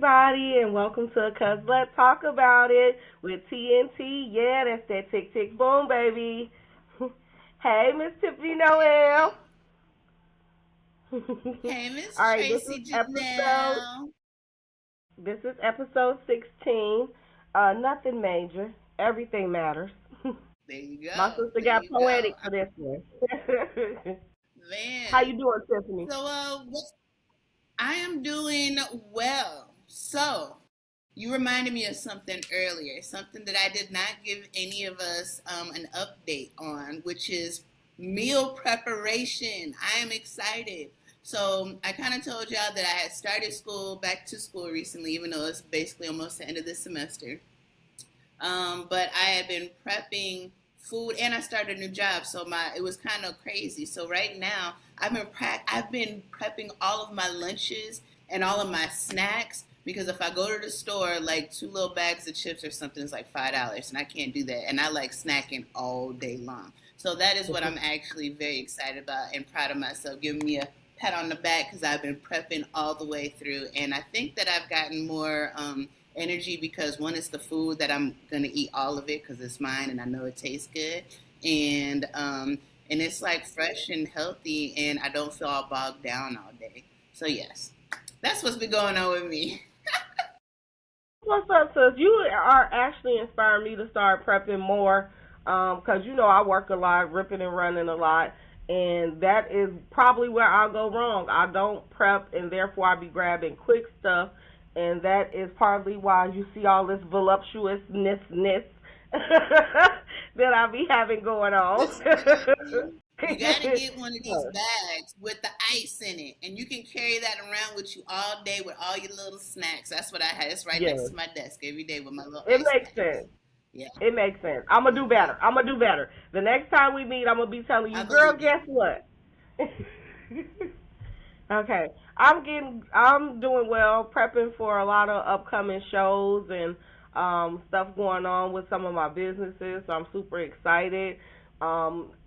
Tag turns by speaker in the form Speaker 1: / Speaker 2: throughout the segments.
Speaker 1: everybody, and welcome to Cuz Let's Talk About It with TNT. Yeah, that's that tick tick boom, baby. Hey, Miss Tiffany Noel.
Speaker 2: Hey, Miss
Speaker 1: All right,
Speaker 2: Tracy Janelle.
Speaker 1: this is episode 16. Nothing major, everything matters.
Speaker 2: There you
Speaker 1: My
Speaker 2: go.
Speaker 1: sister
Speaker 2: There
Speaker 1: got
Speaker 2: you go.
Speaker 1: poetic for this one. How
Speaker 2: Man.
Speaker 1: you doing, Tiffany?
Speaker 2: I am doing well. So, you reminded me of something earlier, something that I did not give any of us an update on, which is meal preparation. I am excited. So, I kind of told y'all that I had started back to school recently, even though it's basically almost the end of the semester. But I had been prepping food, and I started a new job, so my it was kind of crazy. So right now, I've been prepping all of my lunches and all of my snacks because if I go to the store, like two little bags of chips or something is like $5, and I can't do that. And I like snacking all day long. So that is what I'm actually very excited about and proud of myself, giving me a pat on the back because I've been prepping all the way through, and I think that I've gotten more energy because one is the food that I'm gonna eat all of it because it's mine and I know it tastes good, and it's like fresh and healthy, and I don't feel all bogged down all day. So yes, that's what's been going on with me.
Speaker 1: What's up, sis? You are actually inspiring me to start prepping more, because you know I work a lot, ripping and running a lot, and that is probably where I'll go wrong. I don't prep, and therefore I be grabbing quick stuff, and that is partly why you see all this voluptuousness that I be having going on.
Speaker 2: Listen, you got to get one of these bags with the ice in it, and you can carry that around with you all day with all your little snacks. That's what I had. It's right next
Speaker 1: Yes,
Speaker 2: to my desk every day with my little
Speaker 1: it
Speaker 2: ice
Speaker 1: makes
Speaker 2: packs.
Speaker 1: sense.
Speaker 2: Yeah,
Speaker 1: It makes sense. I'm gonna do better. I'm gonna do better. The next time we meet, I'm gonna be telling you,
Speaker 2: I
Speaker 1: girl,
Speaker 2: believe it.
Speaker 1: guess what? Okay, I'm doing well, prepping for a lot of upcoming shows and stuff going on with some of my businesses. So I'm super excited.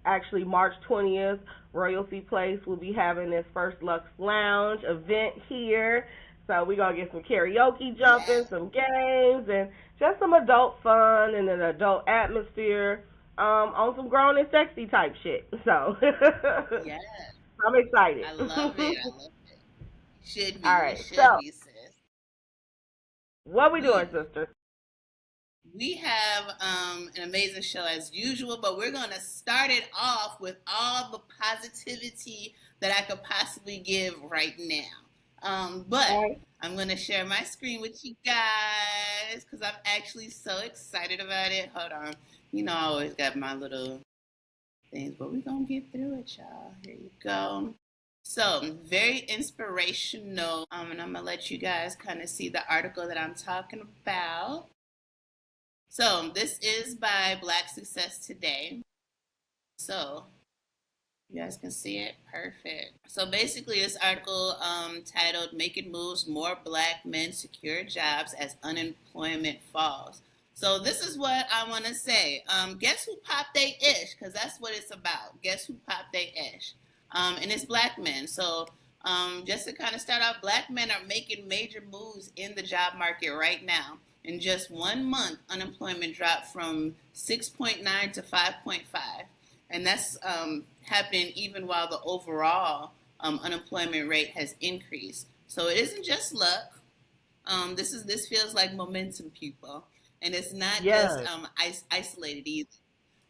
Speaker 1: Actually, March 20th, Royalty Place will be having its first Lux Lounge event here. So we're gonna get some karaoke jumping,
Speaker 2: Yes,
Speaker 1: some games, and just some adult fun and an adult atmosphere on some grown and sexy type shit. So
Speaker 2: yes.
Speaker 1: I'm excited.
Speaker 2: I love it. I love it. You should be.
Speaker 1: All
Speaker 2: You
Speaker 1: right.
Speaker 2: should
Speaker 1: So,
Speaker 2: be, sis.
Speaker 1: what we doing,
Speaker 2: We
Speaker 1: sister?
Speaker 2: we have an amazing show as usual, but we're gonna start it off with all the positivity that I could possibly give right now. But
Speaker 1: All right.
Speaker 2: I'm gonna share my screen with you guys because I'm actually so excited about it. Hold on. You know I always got my little things, but we're gonna get through it, y'all. Here you go. So, very inspirational. And I'm gonna let you guys kind of see the article that I'm talking about. So, this is by Black Success Today. So, you guys can see it. Perfect. So, basically, this article titled Making Moves More Black Men Secure Jobs as Unemployment Falls. So, this is what I want to say. Guess who popped they ish? Because that's what it's about. Guess who popped they ish? And it's black men. So, just to kind of start out, black men are making major moves in the job market right now. In just 1 month, unemployment dropped from 6.9 to 5.5, and that's happening even while the overall unemployment rate has increased. So it isn't just luck. This feels like momentum, people, and it's not just
Speaker 1: Yes.
Speaker 2: isolated either.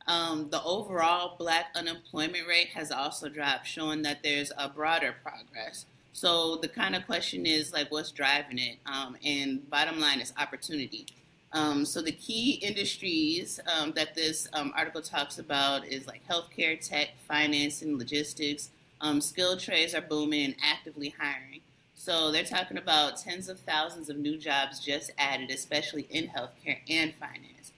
Speaker 2: The overall black unemployment rate has also dropped, showing that there's a broader progress. So the kind of question is like, what's driving it? And bottom line is opportunity. So the key industries that this article talks about is like healthcare, tech, finance, and logistics. Skilled trades are booming and actively hiring. So they're talking about tens of thousands of new jobs just added, especially in healthcare and finance.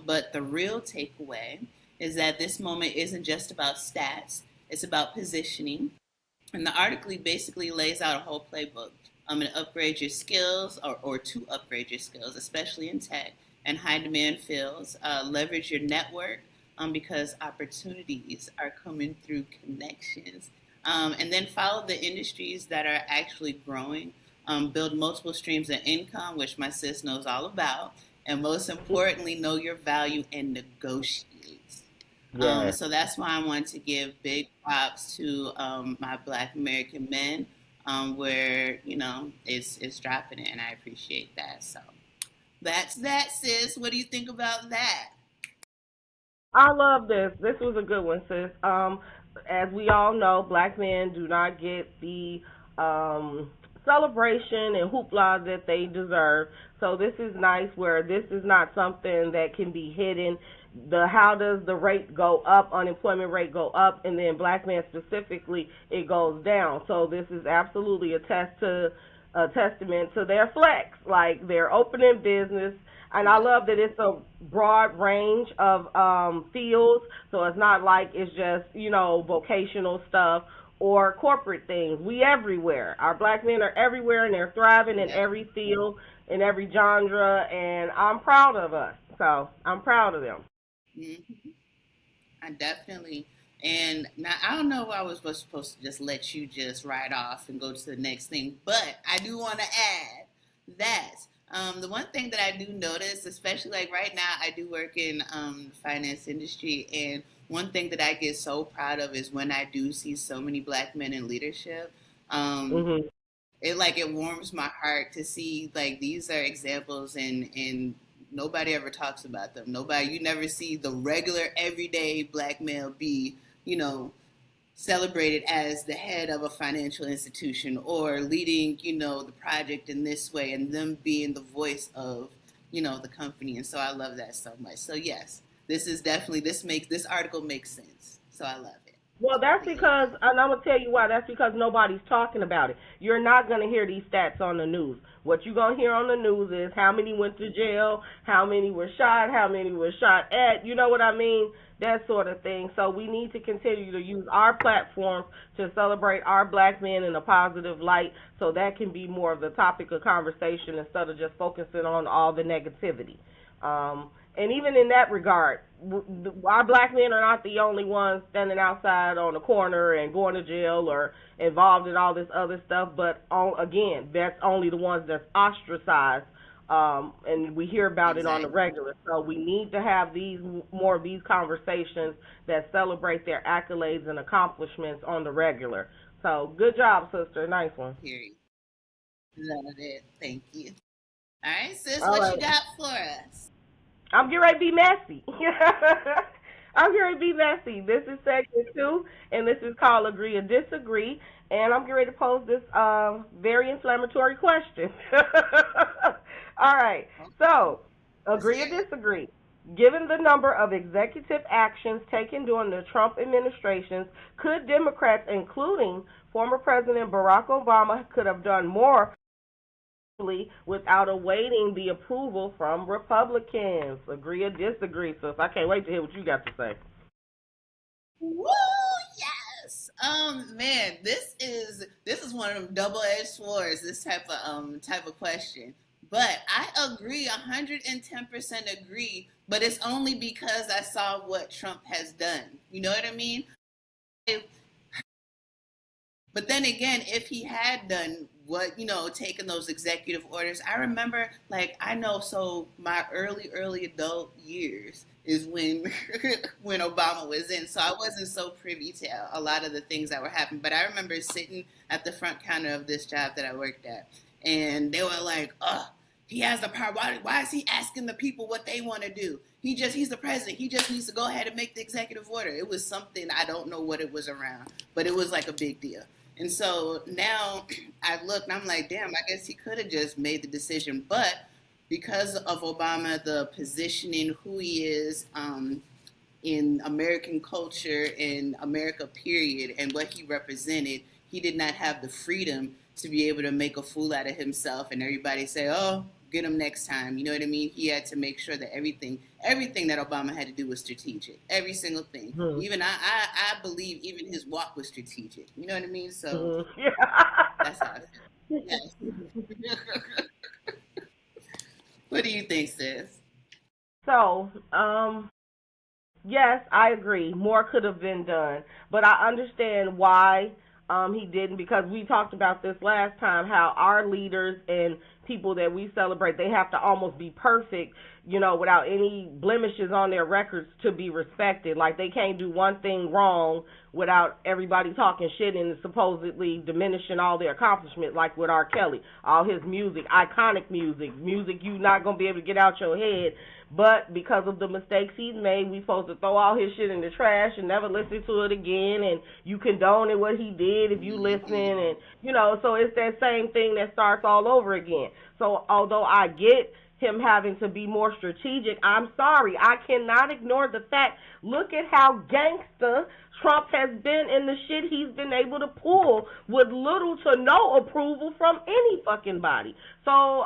Speaker 2: But the real takeaway is that this moment isn't just about stats, it's about positioning. And the article basically lays out a whole playbook and upgrade your skills or to upgrade your skills, especially in tech and high demand fields. Leverage your network because opportunities are coming through connections. And then follow the industries that are actually growing. build multiple streams of income, which my sis knows all about, and most importantly, know your value and negotiate.
Speaker 1: Yes.
Speaker 2: So that's why I want to give big props to my Black American men, where it's dropping it, and I appreciate that. So that's that, sis. What do you think about that?
Speaker 1: I love this. This was a good one, sis. As we all know, black men do not get the celebration and hoopla that they deserve. So this is nice where this is not something that can be hidden. The how does the rate go up, unemployment rate go up, and then black men specifically it goes down. So this is absolutely a testament to their flex, like they're opening business. And I love that it's a broad range of fields, so it's not like it's just vocational stuff or corporate things. We everywhere. Our black men are everywhere, and they're thriving in
Speaker 2: Yep.
Speaker 1: every field, in every genre, and I'm proud of us. So I'm proud of them.
Speaker 2: Hmm. I definitely. And now I don't know if I was supposed to just let you just ride off and go to the next thing, but I do want to add that the one thing that I do notice, especially like right now, I do work in the finance industry, and one thing that I get so proud of is when I do see so many black men in leadership. Um,
Speaker 1: Mhm.
Speaker 2: it warms my heart to see like these are examples, and nobody ever talks about them. Nobody, you never see the regular everyday black male be you know celebrated as the head of a financial institution or leading the project in this way, and them being the voice of the company. And so I love that so much. So yes, this is definitely, this article makes sense, so I love it.
Speaker 1: Well, that's
Speaker 2: But yeah.
Speaker 1: because, and I'm gonna tell you why. That's because nobody's talking about it. You're not gonna hear these stats on the news. What you're gonna hear on the news is how many went to jail, how many were shot, how many were shot at. You know what I mean? That sort of thing. So we need to continue to use our platforms to celebrate our black men in a positive light, so that can be more of the topic of conversation instead of just focusing on all the negativity. And even in that regard, our black men are not the only ones standing outside on the corner and going to jail or involved in all this other stuff. But again, that's only the ones that's ostracized, and we hear about it on the
Speaker 2: Exactly.
Speaker 1: regular. So we need to have these more of these conversations that celebrate their accolades and accomplishments on the regular. So good job, sister. Nice one.
Speaker 2: Period. Love it. Thank you. All right, sis,
Speaker 1: All
Speaker 2: what you
Speaker 1: right.
Speaker 2: got for us?
Speaker 1: I'm getting ready to be messy. I'm getting ready to be messy. This is segment two, and this is called Agree or Disagree. And I'm getting ready to pose this very inflammatory question. All right. So,
Speaker 2: Let's
Speaker 1: agree or
Speaker 2: hear it.
Speaker 1: disagree? Given the number of executive actions taken during the Trump administrations, could Democrats, including former President Barack Obama, could have done more without awaiting the approval from Republicans? Agree or disagree, sis? I can't wait to hear what you got to say.
Speaker 2: Woo! Yes. Man, this is one of them double-edged swords. This type of question, but I agree, 110% agree. But it's only because I saw what Trump has done. You know what I mean? But then again, if he had done what, taken those executive orders, I remember, like, I know, so my early adult years is when when Obama was in. So I wasn't so privy to a lot of the things that were happening. But I remember sitting at the front counter of this job that I worked at, and they were like, "Oh, he has the power. Why is he asking the people what they want to do? He's the president. He just needs to go ahead and make the executive order." It was something, I don't know what it was around, but it was like a big deal. And so now I look and I'm like, damn, I guess he could have just made the decision. But because of Obama, the positioning, who he is in American culture, in America, period, and what he represented, he did not have the freedom to be able to make a fool out of himself and everybody say, oh, get him next time. You know what I mean? He had to make sure that everything that Obama had to do was strategic. Every single thing.
Speaker 1: Hmm.
Speaker 2: Even I believe even his walk was strategic. You know what I mean? So
Speaker 1: Hmm. Yeah.
Speaker 2: that's how I feel. Yes. What do you think, sis?
Speaker 1: So, yes, I agree. More could have been done, but I understand why He didn't, because we talked about this last time, how our leaders and people that we celebrate, they have to almost be perfect, without any blemishes on their records to be respected. Like, they can't do one thing wrong without everybody talking shit and supposedly diminishing all their accomplishments, like with R. Kelly. All his music, iconic music you not going to be able to get out your head. But because of the mistakes he's made, we supposed to throw all his shit in the trash and never listen to it again. And you condone what he did if you listen. And, so it's that same thing that starts all over again. So although I get him having to be more strategic, I'm sorry, I cannot ignore the fact, look at how gangster Trump has been in the shit he's been able to pull with little to no approval from any fucking body. So,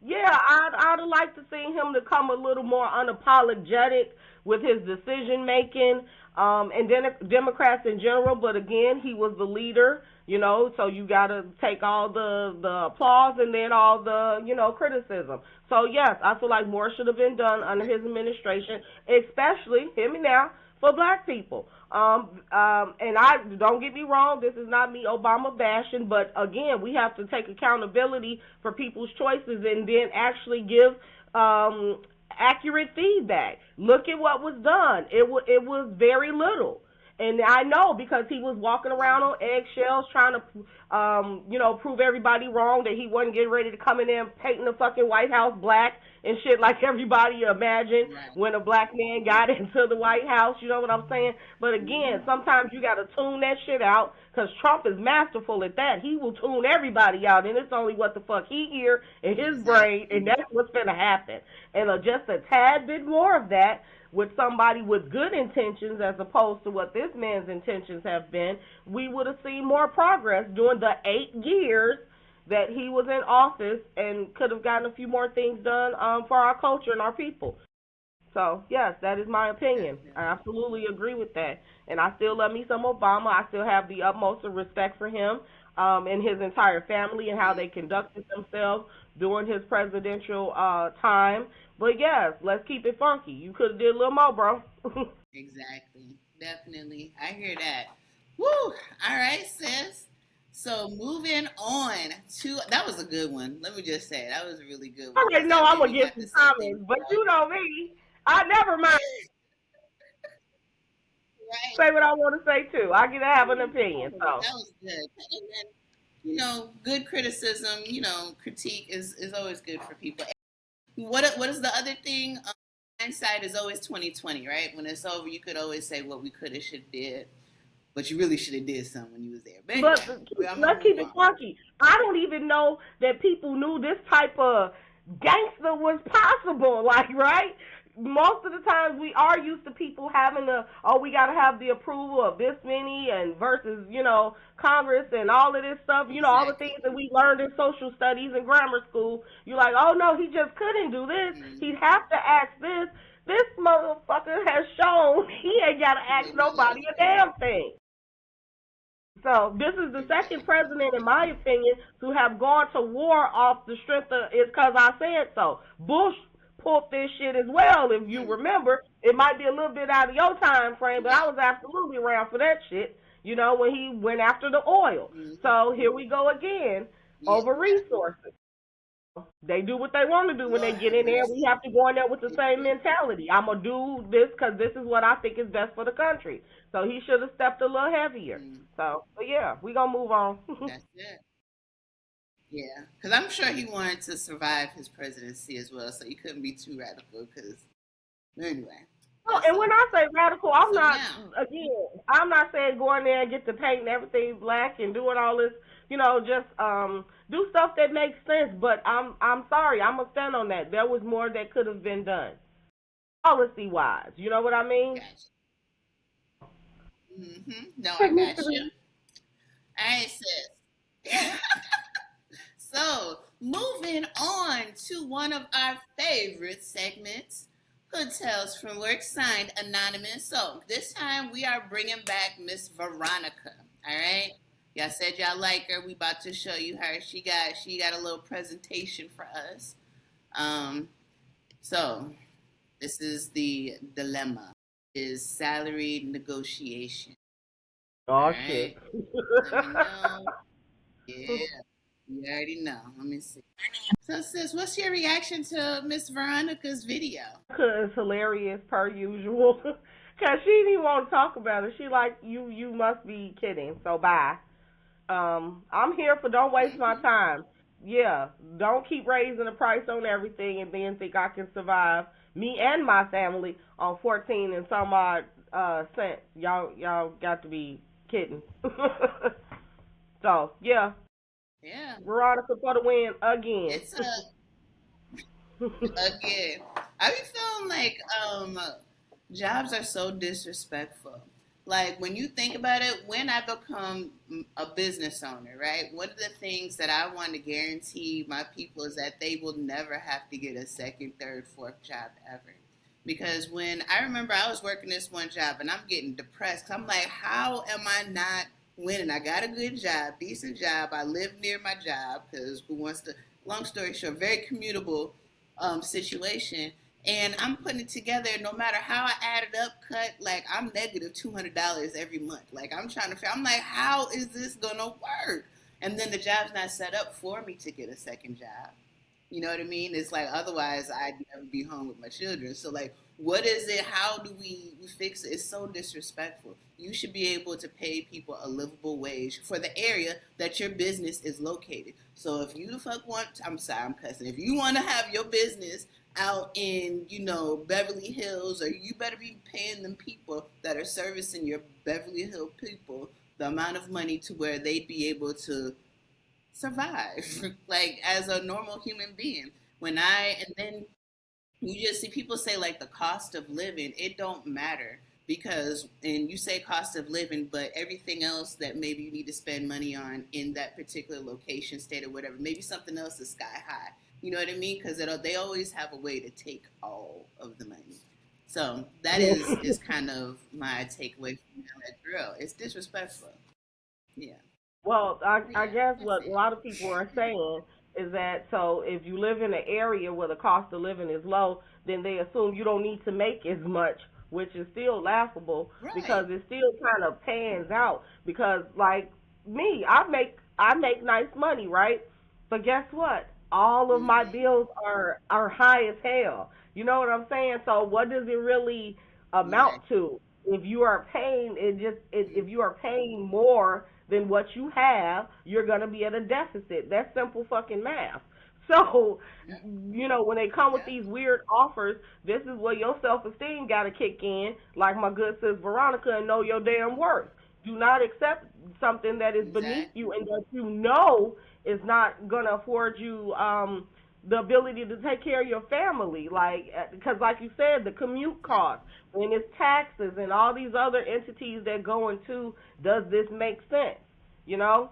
Speaker 1: yeah, I'd like to see him to come a little more unapologetic with his decision making, and then Democrats in general. But again, he was the leader, so you gotta take all the applause and then all the, criticism. So yes, I feel like more should have been done under his administration, especially, hear me now, for black people. And I don't get me wrong, this is not me Obama bashing, but again, we have to take accountability for people's choices and then actually give accurate feedback. Look at what was done. It was very little. And I know, because he was walking around on eggshells trying to, prove everybody wrong, that he wasn't getting ready to come in there and paint the fucking White House black and shit like everybody imagined when a black man got into the White House. You know what I'm saying? But again, sometimes you got to tune that shit out, because Trump is masterful at that. He will tune everybody out, and it's only what the fuck he hear in his brain, and that's what's going to happen. And just a tad bit more of that with somebody with good intentions, as opposed to what this man's intentions have been, we would have seen more progress during the 8 years that he was in office, and could have gotten a few more things done for our culture and our people. So, yes, that is my opinion. I absolutely agree with that. And I still love me some Obama. I still have the utmost of respect for him and his entire family and how they conducted themselves during his presidential time. But, yes, let's keep it funky. You could have did a little more, bro.
Speaker 2: Exactly. Definitely. I hear that. Woo! All right, sis. So moving on to, that was a good one. Let me just say, that was a really good one.
Speaker 1: I already know I'm going to get some comments, but you know me. I never mind.
Speaker 2: Right.
Speaker 1: Say what I want to say, too. I get to have an opinion. So
Speaker 2: that was good. And then, good criticism, critique is always good for people. What is the other thing? Hindsight is always 20/20, right? When it's over, you could always say what we could have, should have did. But you really should have did something when you was there. But
Speaker 1: let's keep it funky. I don't even know that people knew this type of gangster was possible. Like, right? Most of the times we are used to people having we got to have the approval of this many, and versus, Congress and all of this stuff,
Speaker 2: exactly.
Speaker 1: All the things that we learned in social studies and grammar school. You're like, oh no, he just couldn't do this. Mm-hmm. He'd have to ask this. This motherfucker has shown he ain't got to ask nobody a damn thing. So this is the second president, in my opinion, to have gone to war off the strength of it's because I said so. Bush pulled this shit as well, if you remember. It might be a little bit out of your time frame, but I was absolutely around for that shit, when he went after the oil. Mm-hmm. So here we go again, over resources. They do what they want to do when they get in there. We have to go in there with the same mentality. I'm going to do this because this is what I think is best for the country. So he should have stepped a little heavier. So, but yeah, we're going to move on.
Speaker 2: That's it. Yeah, because I'm sure he wanted to survive his presidency as well, so he couldn't be too radical. Anyway.
Speaker 1: Oh, and when I say radical, I'm not saying go in there and get the paint and everything black and doing all this, just do stuff that makes sense. But I'm sorry, I'm gonna stand on that. There was more that could have been done, policy wise. You know what I mean?
Speaker 2: Gotcha. No, I got you. All right, sis. So moving on to one of our favorite segments. Hood Tales from Work, signed Anonymous. So this time we are bringing back Miss Veronica. All right, y'all said y'all like her. We about to show you her. She got a little presentation for us. So this is the dilemma: is salary negotiation.
Speaker 1: Oh shit.
Speaker 2: right. Let me know. Yeah, you already know. Let me see. So, sis, what's your reaction to Miss Veronica's video?
Speaker 1: Is hilarious per usual. Cause she didn't even want to talk about it. She like you must be kidding. So bye. I'm here for don't waste my
Speaker 2: Hmm.
Speaker 1: time. Yeah, don't keep raising the price on everything and then think I can survive me and my family on 14 and some odd cents. Y'all got to be kidding. So yeah,
Speaker 2: Yeah,
Speaker 1: Veronica for the win again.
Speaker 2: it's again. I be feeling like jobs are so disrespectful. Like when you think about it, when I become a business owner, right? One of the things that I want to guarantee my people is that they will never have to get a second, third, fourth job ever. Because when I remember I was working this one job and I'm getting depressed, I'm like, how am I not winning? I got a good job, decent job. I live near my job because who wants to? Long story short, very commutable situation, and I'm putting it together. No matter how I add it up, cut like I'm negative $200 every month. Like I'm trying to figure. I'm like, how is this gonna work? And then the job's not set up for me to get a second job. You know what I mean? It's like otherwise I'd never be home with my children. So like, what is it? How do we fix it? It's so disrespectful. You should be able to pay people a livable wage for the area that your business is located. So if you the fuck want, I'm sorry, I'm cussing. If you want to have your business out in, Beverly Hills, or you better be paying them people that are servicing your Beverly Hill people the amount of money to where they'd be able to survive like as a normal human being. And then you just see people say like the cost of living, it don't matter because, and you say cost of living, but everything else that maybe you need to spend money on in that particular location, state, or whatever, maybe something else is sky high. You know what I mean? Because they always have a way to take all of the money. So that is kind of my takeaway from that drill. It's disrespectful. Yeah.
Speaker 1: Well,
Speaker 2: But
Speaker 1: I
Speaker 2: yeah,
Speaker 1: guess
Speaker 2: that's
Speaker 1: what a
Speaker 2: it.
Speaker 1: lot of people are saying is that so if you live in an area where the cost of living is low, then they assume you don't need to make as much, which is still laughable because
Speaker 2: Right.
Speaker 1: it still kind of pans out. Because like me, I make nice money, right? But guess what? All of my
Speaker 2: Mm-hmm.
Speaker 1: bills are high as hell. You know what I'm saying? So what does it really
Speaker 2: Right.
Speaker 1: amount to? If you are paying if you are paying more than what you have, you're gonna be at a deficit. That's simple fucking math. So,
Speaker 2: Yeah.
Speaker 1: when they come with
Speaker 2: Yeah.
Speaker 1: these weird offers, this is where your self esteem gotta kick in, like my good sis Veronica, and know your damn worth. Do not accept something that is beneath you
Speaker 2: Exactly.
Speaker 1: and that you know is not gonna afford you the ability to take care of your family. Like, because like you said, the commute costs and it's taxes and all these other entities that go into, does this make sense? You know,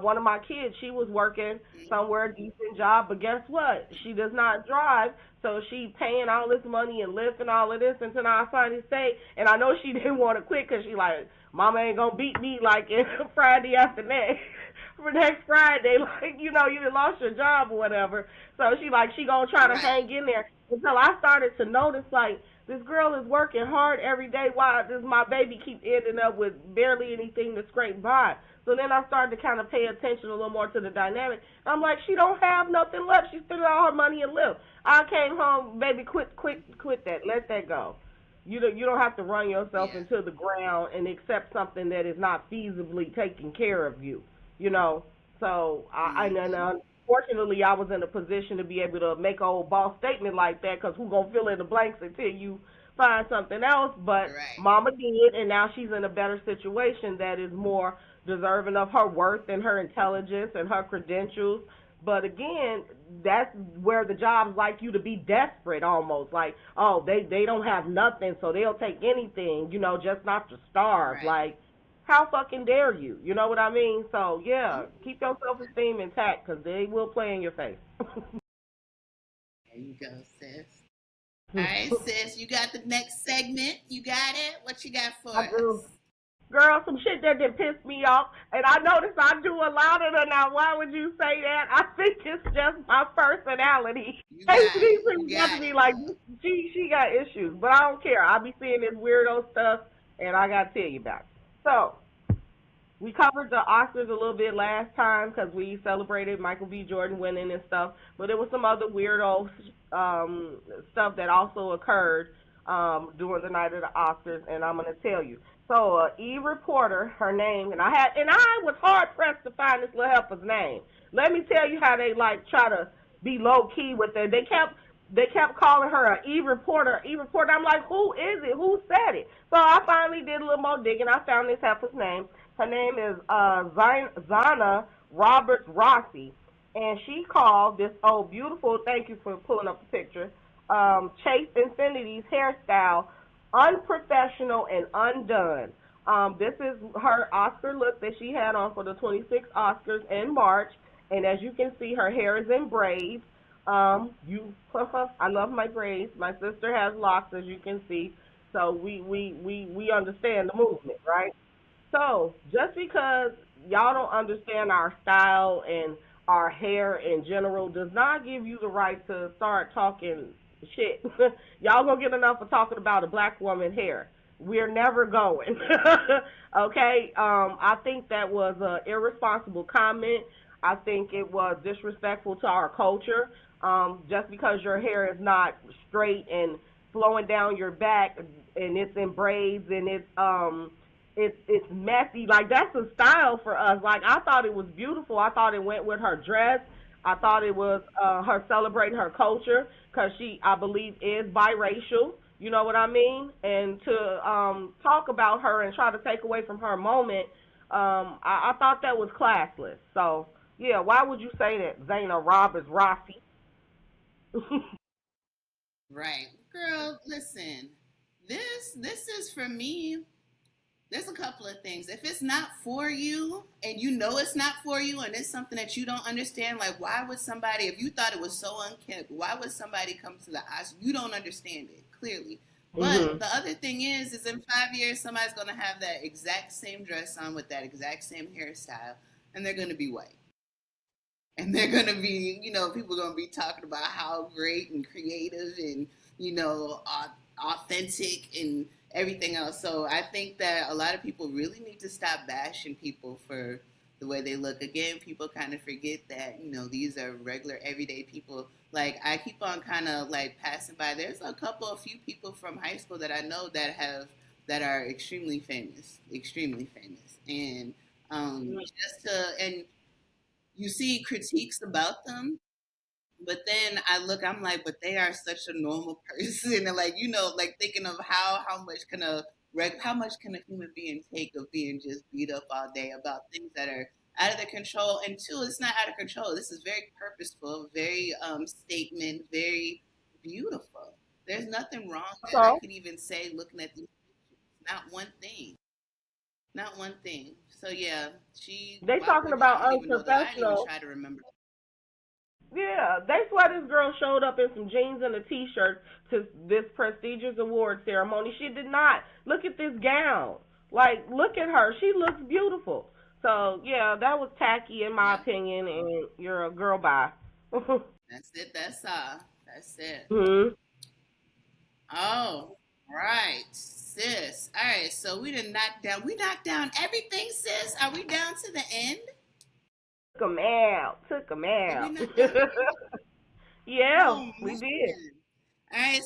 Speaker 1: one of my kids, she was working
Speaker 2: Mm-hmm.
Speaker 1: somewhere, decent job, but guess what? She does not drive, so she paying all this money and lifting all of this until I finally say, and I know she didn't want to quit because she like, Mama ain't gonna beat me like Friday after next. For next Friday, like you done lost your job or whatever. So she gonna try to
Speaker 2: Right.
Speaker 1: hang in there until I started to notice like this girl is working hard every day. Why does my baby keep ending up with barely anything to scrape by? So then I started to kind of pay attention a little more to the dynamic. I'm like, she don't have nothing left. She spent all her money and lived. I came home, baby, quit that. Let that go. You don't have to run yourself
Speaker 2: Yeah.
Speaker 1: into the ground and accept something that is not feasibly taking care of you. You know. So and
Speaker 2: Mm-hmm.
Speaker 1: unfortunately, I was in a position to be able to make a old boss statement like that because who gonna fill in the blanks until you find something else? But
Speaker 2: Right.
Speaker 1: Mama did, and now she's in a better situation that is more deserving of her worth and her intelligence and her credentials. But again, that's where the jobs like you to be desperate almost. Like, oh, they don't have nothing, so they'll take anything, just not to starve.
Speaker 2: Right.
Speaker 1: Like, how fucking dare you? You know what I mean? So, yeah,
Speaker 2: Mm-hmm.
Speaker 1: keep your self esteem intact because they will play in your face.
Speaker 2: There you go, sis. All right, sis. You got the next segment. You got it. What you got for
Speaker 1: I do.
Speaker 2: us?
Speaker 1: Girl, some shit that did piss me off, and I noticed I do a lot of it now. Why would you say that? I think it's just my personality.
Speaker 2: You
Speaker 1: Hey,
Speaker 2: got
Speaker 1: these
Speaker 2: it. You
Speaker 1: people got to
Speaker 2: got
Speaker 1: be
Speaker 2: it,
Speaker 1: like,
Speaker 2: love.
Speaker 1: she got issues, but I don't care. I be seeing this weirdo stuff, and I gotta tell you about it. So, we covered the Oscars a little bit last time because we celebrated Michael B. Jordan winning and stuff, but there was some other weirdo stuff that also occurred during the night of the Oscars, and I'm gonna tell you. So, reporter, her name, and I was hard pressed to find this little helper's name. Let me tell you how they like try to be low key with it. They kept calling her a e-reporter, e-reporter. I'm like, who is it? Who said it? So I finally did a little more digging. I found this heifer's name. Her name is Zana Roberts Rossi, and she called this beautiful. Thank you for pulling up the picture. Chase Infinity's hairstyle unprofessional and undone. This is her Oscar look that she had on for the 26 Oscars in March, and as you can see, her hair is in braids. I love my braids. My sister has locks, as you can see, so we understand the movement, right? So just because y'all don't understand our style and our hair in general does not give you the right to start talking shit. Y'all gonna get enough of talking about a black woman hair. We're never going. Okay? I think that was an irresponsible comment. I think it was disrespectful to our culture. Just because your hair is not straight and flowing down your back and it's in braids and it's messy. Like, that's a style for us. Like, I thought it was beautiful. I thought it went with her dress. I thought it was her celebrating her culture because she, I believe, is biracial. You know what I mean? And to talk about her and try to take away from her moment, I thought that was classless. So, yeah, why would you say that, Zana Roberts Rossi?
Speaker 2: Right. Girl, listen. This is for me. There's a couple of things. If it's not for you and you know it's not for you and it's something that you don't understand, like why would somebody, if you thought it was so unkempt, why would somebody come to the Oscars? You don't understand it, clearly. But the other thing is in 5 years, somebody's going to have that exact same dress on with that exact same hairstyle, and they're going to be white. And they're going to be, people are going to be talking about how great and creative and, authentic and everything else. So I think that a lot of people really need to stop bashing people for the way they look. Again, people kind of forget that, these are regular, everyday people. Like, I keep on kind of, like, passing by. There's a few people from high school that I know that are extremely famous. And and you see critiques about them, but then I'm like, but they are such a normal person, and like, like thinking of how much can a human being take of being just beat up all day about things that are out of their control. And two, it's not out of control. This is very purposeful, very statement, very beautiful. There's nothing wrong that I could even say looking at these pictures. Not one thing. So yeah,
Speaker 1: they talking about unprofessional.
Speaker 2: I didn't even try to remember.
Speaker 1: Yeah, that's why this girl showed up in some jeans and a t-shirt to this prestigious award ceremony. She did not. Look at this gown. Like, look at her. She looks beautiful. So, yeah, that was tacky in my opinion, and you're a girl bye.
Speaker 2: That's it. That's all. That's it.
Speaker 1: Mm-hmm.
Speaker 2: Oh, right, sis. All right, so we knocked down everything, sis. Are we down to the end?
Speaker 1: Took them out. Yeah, we did.
Speaker 2: All right,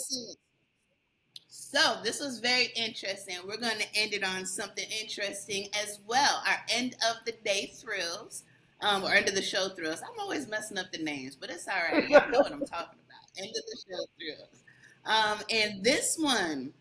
Speaker 2: so this was very interesting. We're going to end it on something interesting as well. Our end of the day thrills, or end of the show thrills. I'm always messing up the names, but it's all right. Y'all know what I'm talking about. End of the show thrills. And this one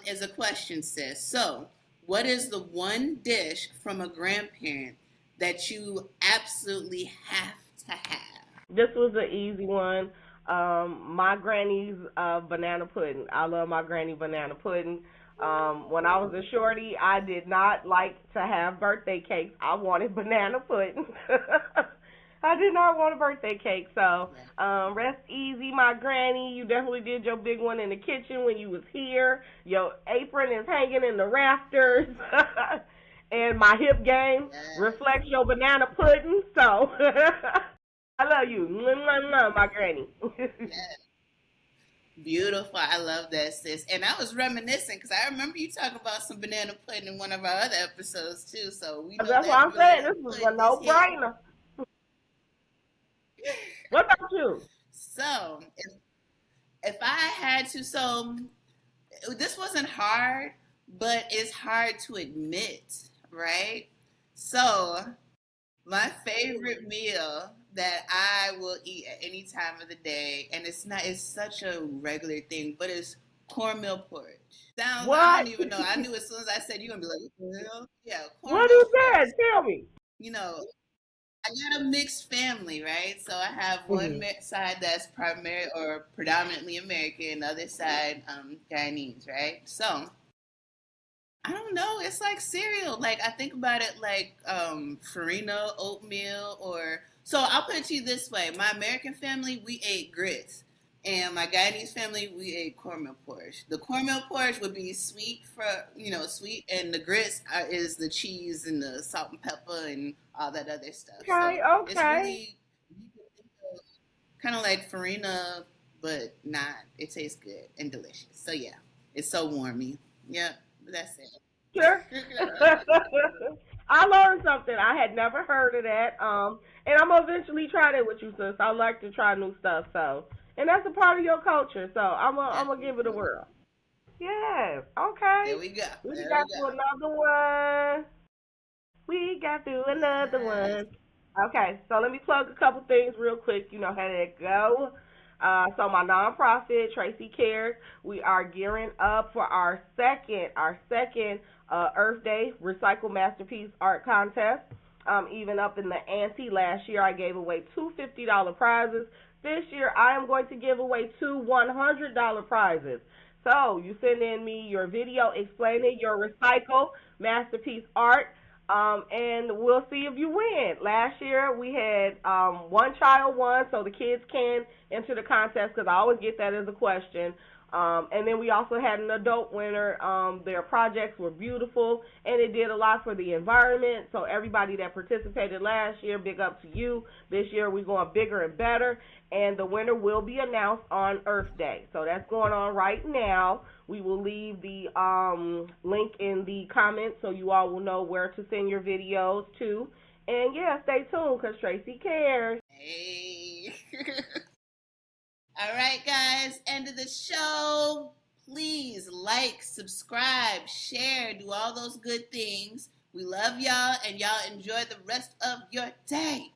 Speaker 2: is a question, sis. So, what is the one dish from a grandparent that you absolutely have to have?
Speaker 1: This was an easy one. My granny's banana pudding. I love my granny banana pudding. When I was a shorty, I did not like to have birthday cakes. I wanted banana pudding. I did not want a birthday cake. So rest easy, my granny. You definitely did your big one in the kitchen when you was here. Your apron is hanging in the rafters. And my hip game reflects your banana pudding. So I love you. My granny.
Speaker 2: Beautiful. I love that, sis. And I was reminiscing because I remember you talking about some banana pudding in one of our other episodes too. So we know
Speaker 1: That's what
Speaker 2: that
Speaker 1: I'm saying.
Speaker 2: banana
Speaker 1: This is a
Speaker 2: pudding is hitting.
Speaker 1: no-brainer. What about you?
Speaker 2: So if I had to, so this wasn't hard, but it's hard to admit, right? So my favorite meal that I will eat at any time of the day, and it's such a regular thing, but it's cornmeal porridge. Sounds, I don't
Speaker 1: What?
Speaker 2: even know. I knew as soon as I said you're gonna be like, what the hell? Yeah,
Speaker 1: What
Speaker 2: cornmeal
Speaker 1: is that?
Speaker 2: porridge.
Speaker 1: Tell me.
Speaker 2: You know, I got a mixed family, right? So I have one
Speaker 1: Hmm.
Speaker 2: side that's primary or predominantly American, the other side Guyanese, right? So I don't know. It's like cereal. Like I think about it like farina, oatmeal, or so. I'll put it to you this way: my American family, we ate grits, and my Guyanese family, we ate cornmeal porridge. The cornmeal porridge would be sweet for sweet, and the grits is the cheese and the salt and pepper and all that other stuff.
Speaker 1: Okay,
Speaker 2: So it's
Speaker 1: okay.
Speaker 2: really kind of like farina, but not. It tastes good and delicious. So yeah, it's so warmy. Yep, that's it.
Speaker 1: Sure. I learned something. I had never heard of that. And I'm gonna eventually try that with you, sis. I like to try new stuff, so and that's a part of your culture. So I'm gonna give it a
Speaker 2: Definitely.
Speaker 1: whirl. Yes. Okay.
Speaker 2: There we go.
Speaker 1: We
Speaker 2: There we
Speaker 1: got through
Speaker 2: go.
Speaker 1: another one. We got through another
Speaker 2: Yes.
Speaker 1: one. Okay, so let me plug a couple things real quick. You know how that go. So my nonprofit, Tracy Cares, we are gearing up for our second Earth Day Recycle Masterpiece Art Contest. Even up in the ante, last year I gave away two $50 prizes. This year I am going to give away two $100 prizes. So you send in me your video explaining your recycle masterpiece art, and we'll see if you win. Last year we had one child won, so the kids can enter the contest because I always get that as a question. And then we also had an adult winner. Their projects were beautiful and it did a lot for the environment. So everybody that participated last year, big up to you. This year we're going bigger and better, and the winner will be announced on Earth Day. So that's going on right now. We will leave the link in the comments so you all will know where to send your videos to. And yeah, stay tuned because Tracy cares.
Speaker 2: Hey. All right, guys. End of the show. Please like, subscribe, share, do all those good things. We love y'all, and y'all enjoy the rest of your day.